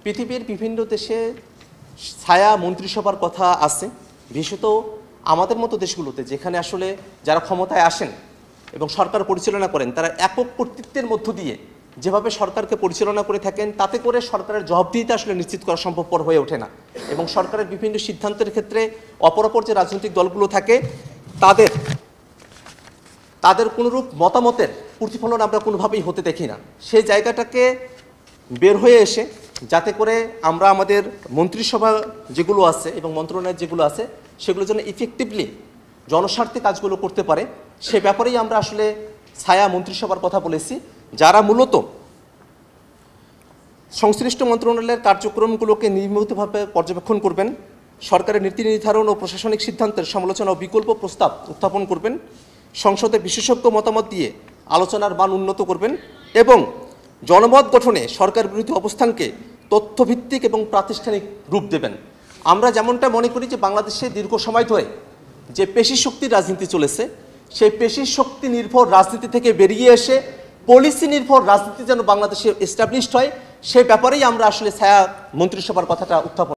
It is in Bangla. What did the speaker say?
পৃথিবীর বিভিন্ন দেশে ছায়া মন্ত্রিসভার কথা আছে, বিশেষত আমাদের মতো দেশগুলোতে যেখানে আসলে যারা ক্ষমতায় আসেন এবং সরকার পরিচালনা করেন তারা একক কর্তৃত্বের মধ্য দিয়ে যেভাবে সরকারকে পরিচালনা করে থাকেন, তাতে করে সরকারের জবাবদিহিতা আসলে নিশ্চিত করা সম্ভবপর হয়ে ওঠে না। এবং সরকারের বিভিন্ন সিদ্ধান্তের ক্ষেত্রে অপর যে রাজনৈতিক দলগুলো থাকে তাদের কোনোরূপ মতামতের প্রতিফলন আমরা কোনোভাবেই হতে দেখি না। সেই জায়গাটাকে বের হয়ে এসে যাতে করে আমরা আমাদের মন্ত্রিসভা যেগুলো আছে এবং মন্ত্রণালয় যেগুলো আছে সেগুলো যেন ইফেক্টিভলি জনস্বার্থে কাজগুলো করতে পারে, সে ব্যাপারেই আমরা আসলে ছায়া মন্ত্রিসভার কথা বলেছি, যারা মূলত সংশ্লিষ্ট মন্ত্রণালয়ের কার্যক্রমগুলোকে নিয়মিতভাবে পর্যবেক্ষণ করবেন, সরকারের নীতি নির্ধারণ ও প্রশাসনিক সিদ্ধান্তের সমালোচনা ও বিকল্প প্রস্তাব উত্থাপন করবেন, সংসদে বিশেষজ্ঞ মতামত দিয়ে আলোচনার মান উন্নত করবেন এবং জনমত গঠনে সরকার বিরোধী অবস্থানকে তথ্যভিত্তিক এবং প্রাতিষ্ঠানিক রূপ দেবেন। আমরা যেমনটা মনে করি যে বাংলাদেশে দীর্ঘ সময় ধরে যে পেশি শক্তির রাজনীতি চলেছে, সেই পেশি শক্তি নির্ভর রাজনীতি থেকে বেরিয়ে এসে পলিসি নির্ভর রাজনীতি যেন বাংলাদেশে এস্টাবলিশড হয়, সেই ব্যাপারেই আমরা আসলে ছায়া মন্ত্রিসভার কথাটা উত্থাপন